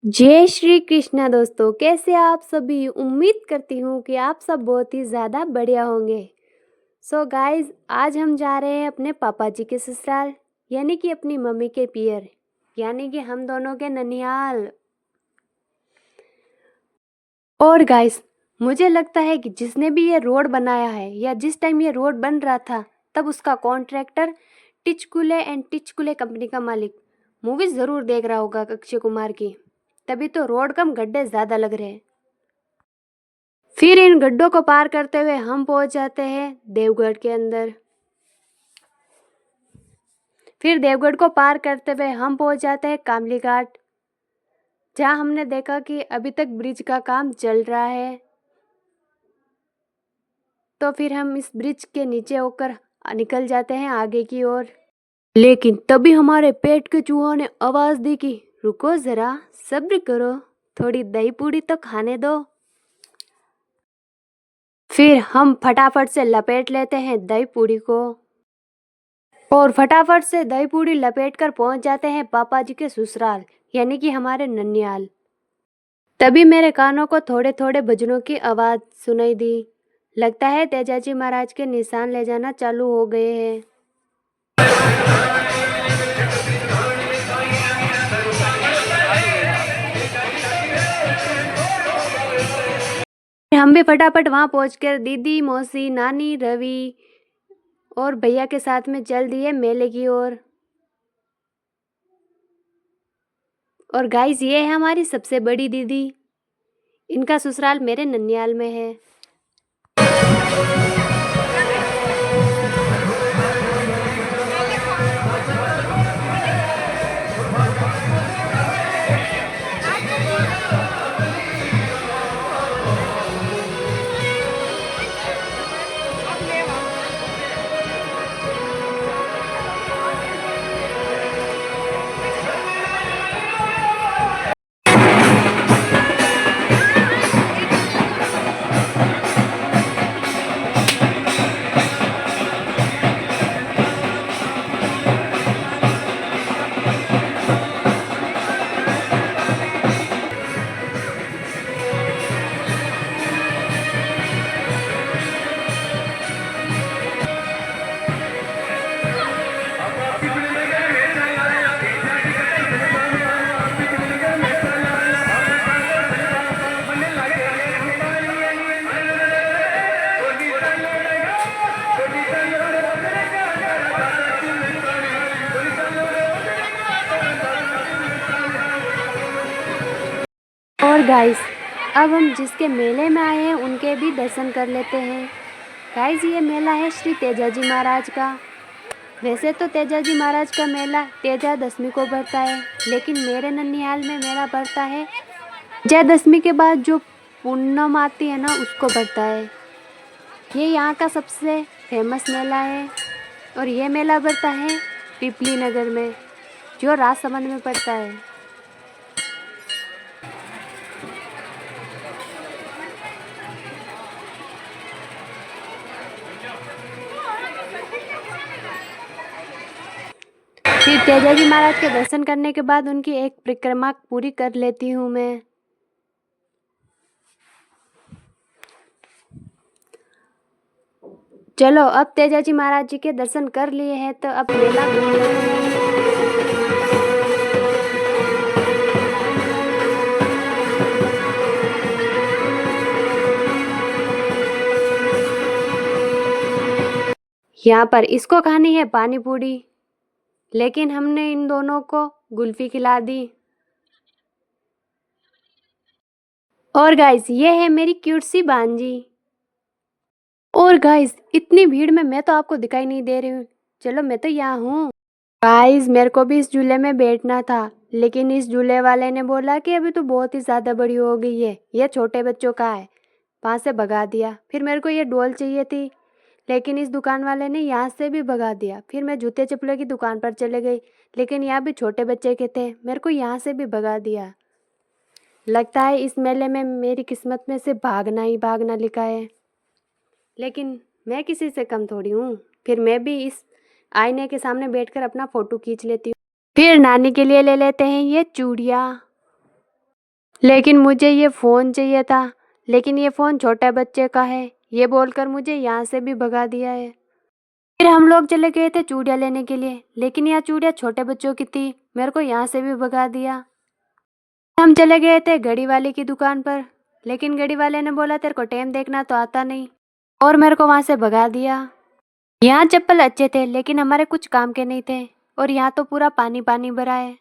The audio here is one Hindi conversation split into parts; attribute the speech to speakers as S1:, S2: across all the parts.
S1: जय श्री कृष्णा दोस्तों, कैसे आप सभी। उम्मीद करती हूँ कि आप सब बहुत ही ज़्यादा बढ़िया होंगे। सो गाइस, आज हम जा रहे हैं अपने पापा जी के ससुराल, यानी कि अपनी मम्मी के पियर, यानी कि हम दोनों के ननिहाल। और गाइस, मुझे लगता है कि जिसने भी ये रोड बनाया है या जिस टाइम ये रोड बन रहा था तब उसका contractor Tichkule and Tichkule company का मालिक मूवी ज़रूर देख रहा होगा अक्षय कुमार की, तभी तो रोड कम गड्ढे ज़्यादा लग रहे हैं। फिर इन गड्ढों को पार करते हुए हम पहुंच जाते हैं देवगढ़ के अंदर। फिर देवगढ़ को पार करते हुए हम पहुंच जाते हैं कामली घाट, जहां हमने देखा कि अभी तक ब्रिज का काम चल रहा है। तो फिर हम इस ब्रिज के नीचे होकर निकल जाते हैं आगे की ओर। लेकिन तभी हमारे पेट के चूहों ने आवाज दी कि रुको जरा, सब्र करो, थोड़ी दही पूड़ी तो खाने दो। फिर हम फटाफट से लपेट लेते हैं दही पूड़ी को और फटाफट से दही पूड़ी लपेट कर पहुंच जाते हैं पापा जी के ससुराल, यानी कि हमारे ननियाल। तभी मेरे कानों को थोड़े थोड़े भजनों की आवाज सुनाई दी। लगता है तेजाजी महाराज के निशान ले जाना चालू हो गए हैं। हम भी फटाफट वहां पहुंचकर दीदी, मौसी, नानी, रवि और भैया के साथ में चल दिए मेले की ओर। और गाइस, ये है हमारी सबसे बड़ी दीदी। इनका ससुराल मेरे ननियाल में है। और गाइस, अब हम जिसके मेले में आए हैं उनके भी दर्शन कर लेते हैं। गाइस, ये मेला है श्री तेजाजी महाराज का। वैसे तो तेजाजी महाराज का मेला तेजा दशमी को पड़ता है, लेकिन मेरे ननिहाल में मेला पड़ता है विजयदशमी के बाद जो पूनम आती है ना, उसको पड़ता है। ये यहाँ का सबसे फेमस मेला है और ये मेला पड़ता है पिपली नगर में, जो राजसमंद में पड़ता है। फिर तेजाजी महाराज के दर्शन करने के बाद उनकी एक परिक्रमा पूरी कर लेती हूँ मैं। चलो, अब तेजाजी महाराज जी के दर्शन कर लिए हैं तो अब मेला घूम लेते हैं। यहाँ पर इसको खानी है पानी पूरी, लेकिन हमने इन दोनों को कुल्फी खिला दी। और गाइस, ये है मेरी क्यूट सी भांजी। और गाइस, इतनी भीड़ में मैं तो आपको दिखाई नहीं दे रही हूँ। चलो, मैं तो यहाँ हूँ। गाइस, मेरे को भी इस झूले में बैठना था, लेकिन इस झूले वाले ने बोला कि अभी तो बहुत ही ज़्यादा बड़ी हो गई है, ये छोटे बच्चों का है, वहाँ से भगा दिया। फिर मेरे को ये डॉल चाहिए थी, लेकिन इस दुकान वाले ने यहाँ से भी भगा दिया। फिर मैं जूते चप्पलों की दुकान पर चले गई, लेकिन यहाँ भी छोटे बच्चे के थे, मेरे को यहाँ से भी भगा दिया। लगता है इस मेले में मेरी किस्मत में से भागना ही भागना लिखा है, लेकिन मैं किसी से कम थोड़ी हूँ। फिर मैं भी इस आईने के सामने बैठकर अपना फ़ोटो खींच लेती हूँ। फिर नानी के लिए ले लेते हैं ये चूड़ियाँ। लेकिन मुझे ये फ़ोन चाहिए था, लेकिन ये फ़ोन छोटे बच्चे का है, ये बोलकर मुझे यहाँ से भी भगा दिया है। फिर हम लोग चले गए थे चूड़ियाँ लेने के लिए, लेकिन यहाँ चूड़ियाँ छोटे बच्चों की थी, मेरे को यहाँ से भी भगा दिया। हम चले गए थे घड़ी वाले की दुकान पर, लेकिन घड़ी वाले ने बोला तेरे को टाइम देखना तो आता नहीं, और मेरे को वहाँ से भगा दिया। यहाँ चप्पल अच्छे थे, लेकिन हमारे कुछ काम के नहीं थे, और यहाँ तो पूरा पानी पानी भरा है।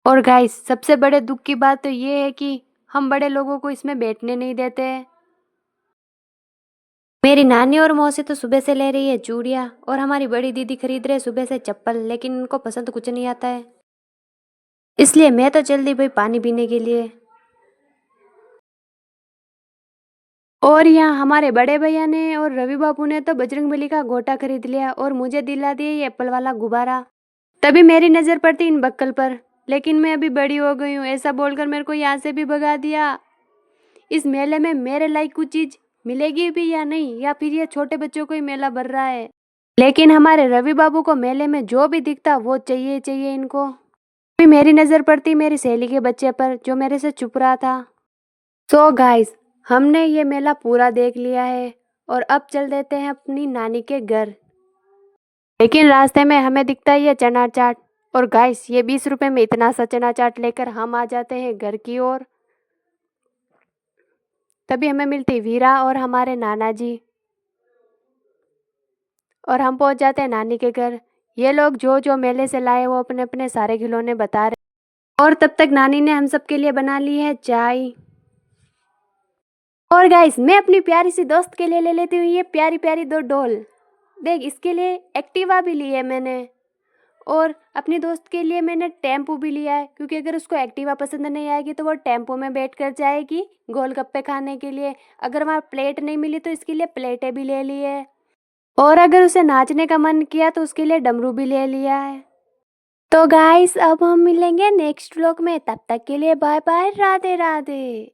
S1: और गाइस, सबसे बड़े दुख की बात तो ये है कि हम बड़े लोगों को इसमें बैठने नहीं देते हैं। मेरी नानी और मौसी तो सुबह से ले रही है चूड़ियाँ, और हमारी बड़ी दीदी खरीद रहे सुबह से चप्पल, लेकिन इनको पसंद कुछ नहीं आता है, इसलिए मैं तो चल दी भाई पानी पीने के लिए। और यहाँ हमारे बड़े भैया ने और रवि बाबू ने तो बजरंगबली का गोटा खरीद लिया, और मुझे दिला दिया ये एप्पल वाला गुब्बारा। तभी मेरी नज़र पड़ती इन बक्कल पर, लेकिन मैं अभी बड़ी हो गई हूँ ऐसा बोलकर मेरे को यहाँ से भी भगा दिया। इस मेले में मेरे लायक कुछ चीज़ मिलेगी भी या नहीं, या फिर ये छोटे बच्चों को ही मेला भर रहा है। लेकिन हमारे रवि बाबू को मेले में जो भी दिखता वो चाहिए ही चाहिए इनको। अभी मेरी नज़र पड़ती मेरी सहेली के बच्चे पर, जो मेरे से चुप रहा था। सो गाइस, हमने ये मेला पूरा देख लिया है, और अब चल देते हैं अपनी नानी के घर। लेकिन रास्ते में हमें दिखता है ये चना चाट, और गाइस ये 20 रुपए में इतना सा चना चाट लेकर हम आ जाते हैं घर की ओर। तभी हमें मिलती वीरा और हमारे नाना जी, और हम पहुंच जाते हैं नानी के घर। ये लोग जो जो मेले से लाए वो अपने अपने सारे खिलौने बता रहे, और तब तक नानी ने हम सब के लिए बना ली है चाय। और गाइस, मैं अपनी प्यारी सी दोस्त के लिए ले लेती हूँ ये प्यारी प्यारी दो डॉल। देख, इसके लिए एक्टिवा भी ली है मैंने, और अपनी दोस्त के लिए मैंने टेम्पो भी लिया है, क्योंकि अगर उसको एक्टिवा पसंद नहीं आएगी तो वो टेम्पो में बैठ कर जाएगी गोलगप्पे खाने के लिए। अगर वहाँ प्लेट नहीं मिली तो इसके लिए प्लेटें भी ले ली है, और अगर उसे नाचने का मन किया तो उसके लिए डमरू भी ले लिया है। तो गाइस, अब हम मिलेंगे नेक्स्ट व्लॉग में, तब तक के लिए बाय बाय, राधे राधे।